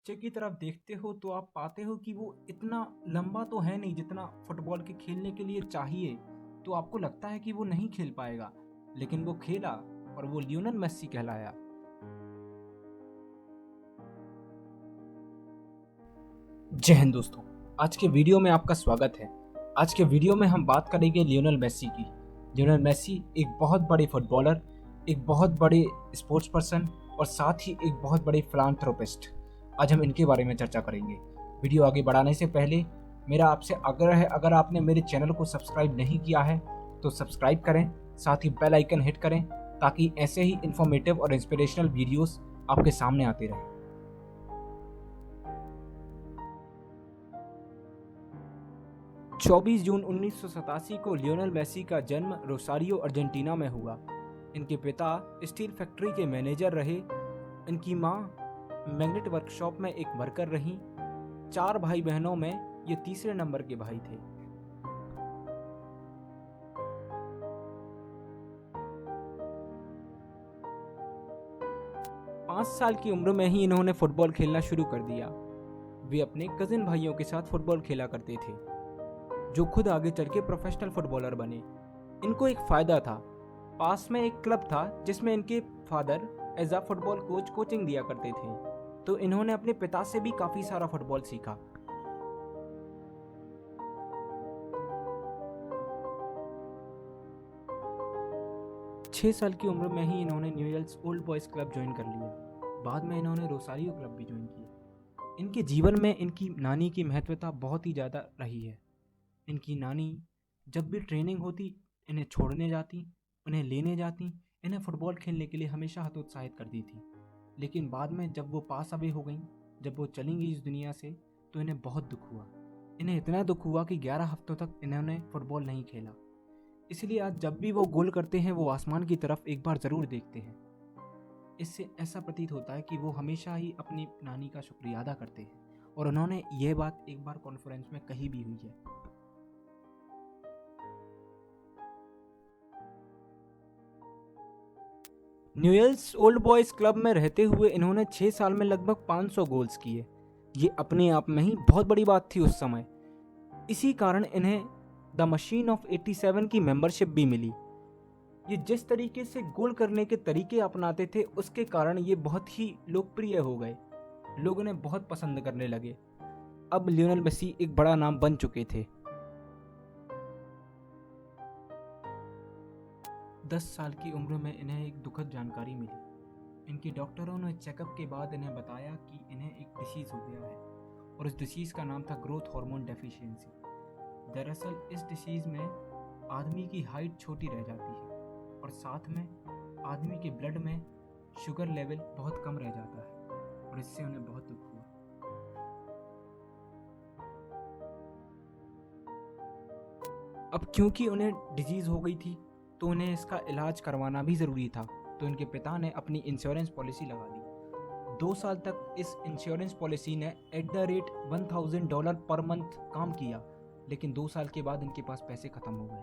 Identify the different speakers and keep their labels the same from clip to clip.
Speaker 1: बच्चे की तरफ देखते हो तो आप पाते हो कि वो इतना लंबा तो है नहीं जितना फुटबॉल के खेलने के लिए चाहिए। तो आपको लगता है कि वो नहीं खेल पाएगा, लेकिन वो खेला और वो लियोनेल मेस्सी कहलाया। जय हिंद दोस्तों, आज के वीडियो में आपका स्वागत है। आज के वीडियो में हम बात करेंगे लियोनेल मेस्सी की। लियोनेल मेस्सी एक बहुत बड़े फुटबॉलर, एक बहुत बड़े स्पोर्ट्स पर्सन और साथ ही एक बहुत बड़े फिलांथ्रोपिस्ट। आज हम इनके बारे में चर्चा करेंगे। वीडियो आगे बढ़ाने से पहले मेरा आपसे आग्रह है, अगर आपने मेरे चैनल को सब्सक्राइब नहीं किया है तो सब्सक्राइब करें, साथ ही बेल आइकन हिट करें ताकि ऐसे ही इंफॉर्मेटिव और इंस्पिरेशनल वीडियोस आपके सामने आते रहें। 24 जून 1987 को लियोनेल मेस्सी का जन्म रोसारियो अर्जेंटीना में हुआ। इनके पिता स्टील फैक्ट्री के मैनेजर रहे। इनकी मां मैग्नेट वर्कशॉप में एक वर्कर रहीं। 4 भाई बहनों में ये तीसरे नंबर के भाई थे। पाँच साल की उम्र में ही इन्होंने फुटबॉल खेलना शुरू कर दिया। वे अपने कजिन भाइयों के साथ फुटबॉल खेला करते थे, जो खुद आगे चल के प्रोफेशनल फुटबॉलर बने। इनको एक फ़ायदा था, पास में एक क्लब था जिसमें इनके father as a football coach coaching दिया करते थे, तो इन्होंने अपने पिता से भी काफ़ी सारा फुटबॉल सीखा। 6 साल की उम्र में ही इन्होंने न्यूएल्स ओल्ड बॉयज़ क्लब ज्वाइन कर लिया। बाद में इन्होंने रोसारियो क्लब भी ज्वाइन किया। इनके जीवन में इनकी नानी की महत्वता बहुत ही ज़्यादा रही है। इनकी नानी जब भी ट्रेनिंग होती, इन्हें छोड़ने जाती, उन्हें लेने जाती, इन्हें फुटबॉल खेलने के लिए हमेशा हतोत्साहित करती थी। लेकिन बाद में जब वो पास अवे हो गईं, जब वो चली गई इस दुनिया से, तो इन्हें बहुत दुख हुआ। इन्हें इतना दुख हुआ कि 11 हफ्तों तक इन्होंने फुटबॉल नहीं खेला। इसलिए आज जब भी वो गोल करते हैं, वो आसमान की तरफ एक बार ज़रूर देखते हैं। इससे ऐसा प्रतीत होता है कि वो हमेशा ही अपनी नानी का शुक्रिया अदा करते हैं, और उन्होंने ये बात एक बार कॉन्फ्रेंस में कही भी हुई है। न्यूएल्स ओल्ड बॉयज़ क्लब में रहते हुए इन्होंने 6 साल में लगभग 500 गोल्स किए। ये अपने आप में ही बहुत बड़ी बात थी उस समय। इसी कारण इन्हें द मशीन ऑफ 87 की मेंबरशिप भी मिली। ये जिस तरीके से गोल करने के तरीके अपनाते थे, उसके कारण ये बहुत ही लोकप्रिय हो गए। लोग उन्हें बहुत पसंद करने लगे। अब लियोनेल मेस्सी एक बड़ा नाम बन चुके थे। 10 साल की उम्र में इन्हें एक दुखद जानकारी मिली। इनके डॉक्टरों ने चेकअप के बाद इन्हें बताया कि इन्हें एक डिसीज़ हो गया है, और उस डिसीज़ का नाम था ग्रोथ हार्मोन डेफिशिएंसी। दरअसल इस डिसीज़ में आदमी की हाइट छोटी रह जाती है, और साथ में आदमी के ब्लड में शुगर लेवल बहुत कम रह जाता है, और इससे उन्हें बहुत दुख हुआ। अब क्योंकि उन्हें डिजीज़ हो गई थी, तो उन्हें इसका इलाज करवाना भी ज़रूरी था, तो इनके पिता ने अपनी इंश्योरेंस पॉलिसी लगा दी। 2 साल तक इस इंश्योरेंस पॉलिसी ने $1000 पर मंथ काम किया, लेकिन 2 साल के बाद इनके पास पैसे ख़त्म हो गए।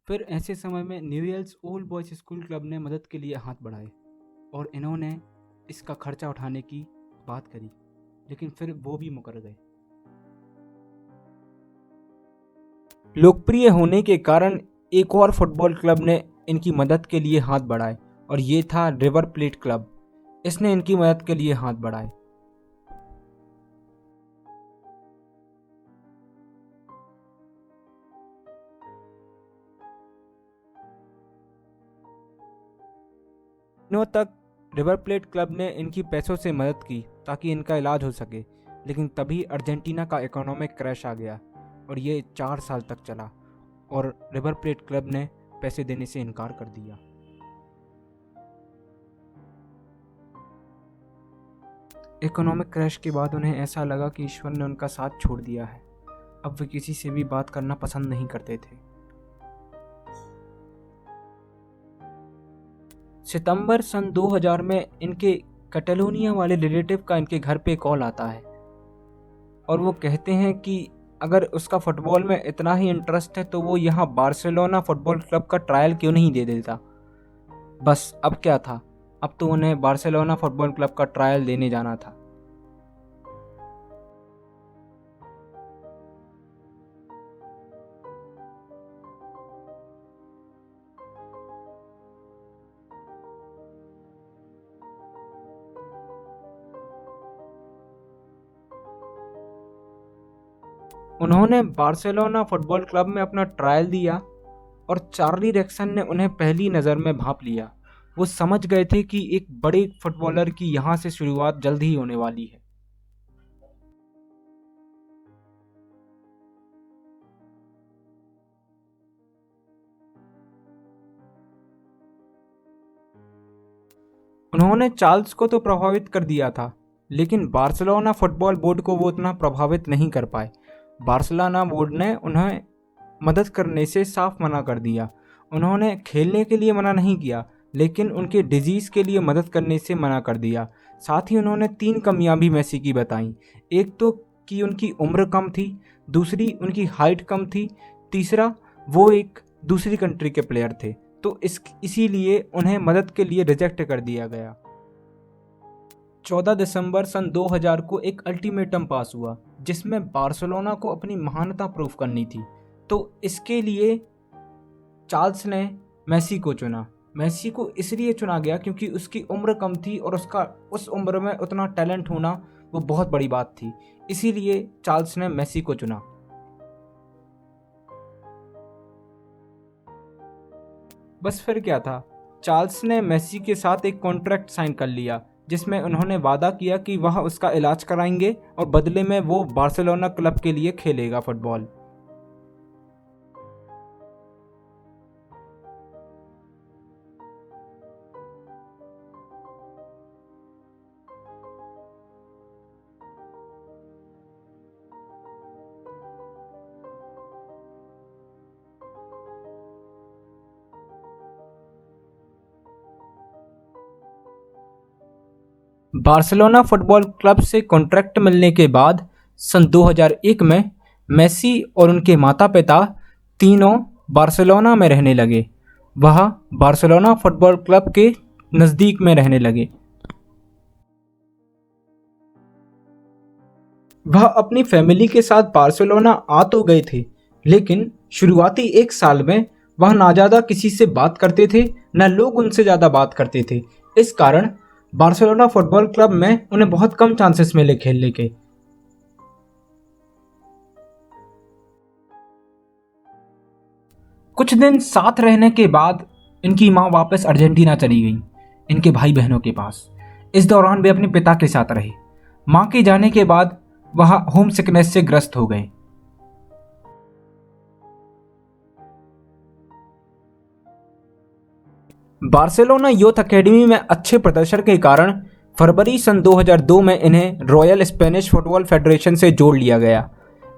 Speaker 1: फिर ऐसे समय में न्यूएल्स ओल्ड बॉयज़ स्कूल क्लब ने मदद के लिए हाथ बढ़ाए, और इन्होंने इसका खर्चा उठाने की बात करी, लेकिन फिर वो भी मुकर गए। लोकप्रिय होने के कारण एक और फुटबॉल क्लब ने इनकी मदद के लिए हाथ बढ़ाए, और ये था रिवर प्लेट क्लब। इसने इनकी मदद के लिए हाथ बढ़ाए। दिनों तक रिवर प्लेट क्लब ने इनकी पैसों से मदद की ताकि इनका इलाज हो सके, लेकिन तभी अर्जेंटीना का इकोनॉमिक क्रैश आ गया, और ये 4 साल तक चला, और रिवर प्लेट क्लब ने पैसे देने से इनकार कर दिया। इकोनॉमिक क्रैश के बाद उन्हें ऐसा लगा कि ईश्वर ने उनका साथ छोड़ दिया है। अब वे किसी से भी बात करना पसंद नहीं करते थे। सितंबर सन 2000 में इनके कैटलोनिया वाले रिलेटिव का इनके घर पे कॉल आता है, और वो कहते हैं कि अगर उसका फुटबॉल में इतना ही इंटरेस्ट है तो वो यहाँ बार्सिलोना फुटबॉल क्लब का ट्रायल क्यों नहीं दे देता। बस अब क्या था, अब तो उन्हें बार्सिलोना फुटबॉल क्लब का ट्रायल देने जाना था। उन्होंने बार्सिलोना फुटबॉल क्लब में अपना ट्रायल दिया और चार्ली रेक्सन ने उन्हें पहली नज़र में भांप लिया। वो समझ गए थे कि एक बड़े फुटबॉलर की यहाँ से शुरुआत जल्द ही होने वाली है। उन्होंने चार्ल्स को तो प्रभावित कर दिया था, लेकिन बार्सिलोना फुटबॉल बोर्ड को वो उतना प्रभावित नहीं कर पाए। बार्सिलोना बोर्ड ने उन्हें मदद करने से साफ मना कर दिया। उन्होंने खेलने के लिए मना नहीं किया, लेकिन उनके डिजीज़ के लिए मदद करने से मना कर दिया। साथ ही उन्होंने 3 कमियां भी मेसी की बताई। एक तो कि उनकी उम्र कम थी, दूसरी उनकी हाइट कम थी, तीसरा वो एक दूसरी कंट्री के प्लेयर थे, तो इसीलिए उन्हें मदद के लिए रिजेक्ट कर दिया गया। 14 दिसंबर सन 2000 को एक अल्टीमेटम पास हुआ जिसमें बार्सिलोना को अपनी महानता प्रूफ करनी थी। तो इसके लिए चार्ल्स ने मेसी को चुना। मेसी को इसलिए चुना गया क्योंकि उसकी उम्र कम थी और उसका उस उम्र में उतना टैलेंट होना वो बहुत बड़ी बात थी। इसीलिए चार्ल्स ने मेसी को चुना। बस फिर क्या था, चार्ल्स ने मेसी के साथ एक कॉन्ट्रैक्ट साइन कर लिया जिसमें उन्होंने वादा किया कि वह उसका इलाज कराएंगे और बदले में वो बार्सिलोना क्लब के लिए खेलेगा फुटबॉल। बार्सिलोना फुटबॉल क्लब से कॉन्ट्रैक्ट मिलने के बाद सन 2001 में मेसी और उनके माता पिता तीनों बार्सिलोना में रहने लगे। वह बार्सिलोना फुटबॉल क्लब के नज़दीक में रहने लगे। वह अपनी फैमिली के साथ बार्सिलोना आ तो गए थे, लेकिन शुरुआती 1 साल में वह ना ज़्यादा किसी से बात करते थे, न लोग उनसे ज़्यादा बात करते थे। इस कारण बार्सिलोना फुटबॉल क्लब में उन्हें बहुत कम चांसेस मिले खेलने के। कुछ दिन साथ रहने के बाद इनकी माँ वापस अर्जेंटीना चली गई, इनके भाई बहनों के पास। इस दौरान वे अपने पिता के साथ रहे। माँ के जाने के बाद वह होम सिकनेस से ग्रस्त हो गए। बार्सिलोना यूथ एकेडमी में अच्छे प्रदर्शन के कारण फरवरी सन 2002 में इन्हें रॉयल स्पेनिश फुटबॉल फेडरेशन से जोड़ लिया गया।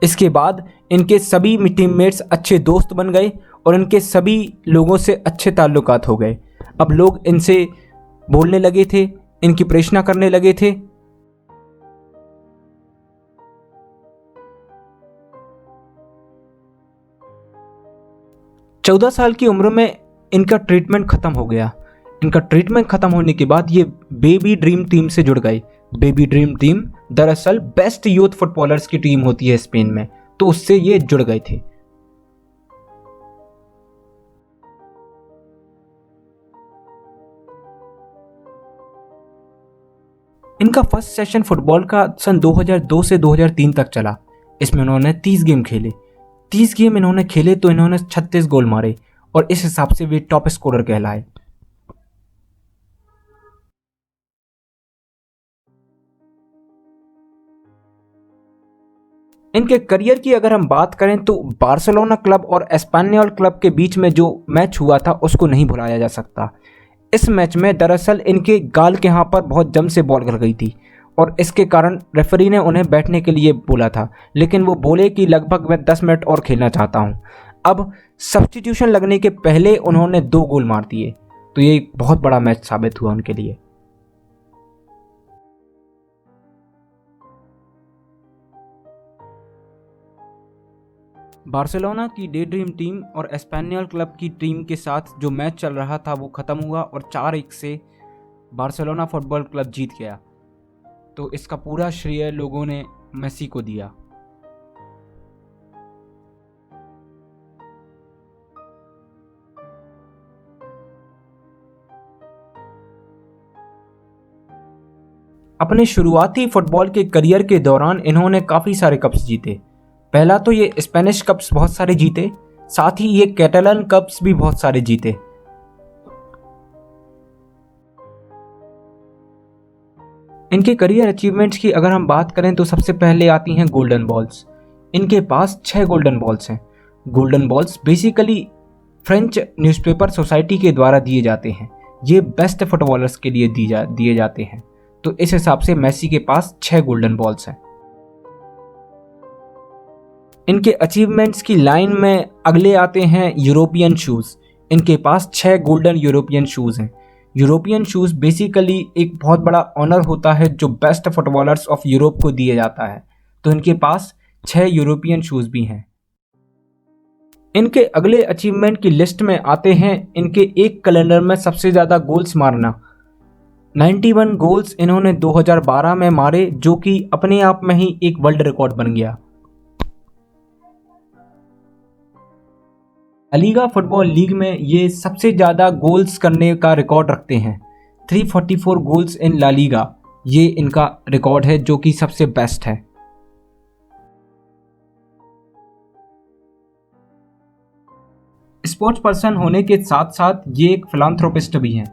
Speaker 1: इसके बाद इनके सभी टीममेट्स अच्छे दोस्त बन गए और इनके सभी लोगों से अच्छे ताल्लुकात हो गए। अब लोग इनसे बोलने लगे थे, इनकी प्रशंसा करने लगे थे। 14 साल की उम्र में इनका ट्रीटमेंट ख़त्म हो गया। इनका ट्रीटमेंट ख़त्म होने के बाद ये बेबी ड्रीम टीम से जुड़ गए। बेबी ड्रीम टीम दरअसल बेस्ट यूथ फुटबॉलर्स की टीम होती है स्पेन में, तो उससे ये जुड़ गए थे। इनका फर्स्ट सेशन फुटबॉल का सन 2002 से 2003 तक चला। इसमें उन्होंने 30 गेम खेले। 30 गेम इन्होंने खेले तो इन्होंने 36 गोल मारे और इस हिसाब से वे टॉप स्कोरर कहलाए। इनके करियर की अगर हम बात करें तो बार्सिलोना क्लब और एस्पान्योल क्लब के बीच में जो मैच हुआ था उसको नहीं भुलाया जा सकता। इस मैच में दरअसल इनके गाल के यहाँ पर बहुत जम से बॉल गल गई थी और इसके कारण रेफरी ने उन्हें बैठने के लिए बोला था, लेकिन वो बोले कि लगभग मैं 10 मिनट और खेलना चाहता हूँ। अब सब्स्टिट्यूशन लगने के पहले उन्होंने 2 गोल मार दिए, तो ये एक बहुत बड़ा मैच साबित हुआ उनके लिए। बार्सिलोना की डे ड्रीम टीम और एस्पेनियल क्लब की टीम के साथ जो मैच चल रहा था वो ख़त्म हुआ और 4-1 से बार्सिलोना फुटबॉल क्लब जीत गया। तो इसका पूरा श्रेय लोगों ने मेसी को दिया। अपने शुरुआती फुटबॉल के करियर के दौरान इन्होंने काफ़ी सारे कप्स जीते। पहला तो ये स्पेनिश कप्स बहुत सारे जीते, साथ ही ये कैटलन कप्स भी बहुत सारे जीते। इनके करियर अचीवमेंट्स की अगर हम बात करें तो सबसे पहले आती हैं गोल्डन बॉल्स। इनके पास 6 गोल्डन बॉल्स हैं। Golden balls basically French newspaper society के द्वारा दिए जाते हैं। ये बेस्ट फुटबॉलर्स के लिए दिए जाते हैं। तो इस हिसाब से मेसी के पास 6 गोल्डन बॉल्स हैं। इनके अचीवमेंट्स की लाइन में अगले आते हैं यूरोपियन शूज़। इनके पास 6 गोल्डन यूरोपियन शूज़ हैं। यूरोपियन शूज़ बेसिकली एक बहुत बड़ा ऑनर होता है जो बेस्ट फुटबॉलर्स ऑफ यूरोप को दिया जाता है। तो इनके पास 6 यूरोपियन शूज़ भी हैं। इनके अगले अचीवमेंट की लिस्ट में आते हैं इनके एक कैलेंडर में सबसे ज़्यादा गोल्स मारना। 91 गोल्स इन्होंने 2012 में मारे, जो कि अपने आप में ही एक वर्ल्ड रिकॉर्ड बन गया। ला लीगा फुटबॉल लीग में ये सबसे ज़्यादा गोल्स करने का रिकॉर्ड रखते हैं। 344 गोल्स इन ला लीगा, ये इनका रिकॉर्ड है जो कि सबसे बेस्ट है। स्पोर्ट्स पर्सन होने के साथ साथ ये एक फिलांथ्रोपिस्ट भी हैं।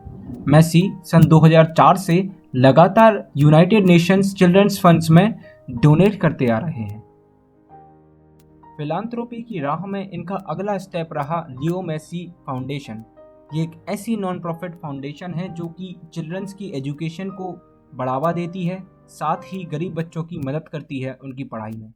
Speaker 1: मेसी सन 2004 से लगातार यूनाइटेड नेशंस चिल्ड्रंस फंड्स में डोनेट करते आ रहे हैं। फिलांथ्रोपी की राह में इनका अगला स्टेप रहा लियो मेसी फाउंडेशन। ये एक ऐसी नॉन प्रॉफिट फाउंडेशन है जो कि चिल्ड्रंस की एजुकेशन को बढ़ावा देती है, साथ ही गरीब बच्चों की मदद करती है उनकी पढ़ाई में।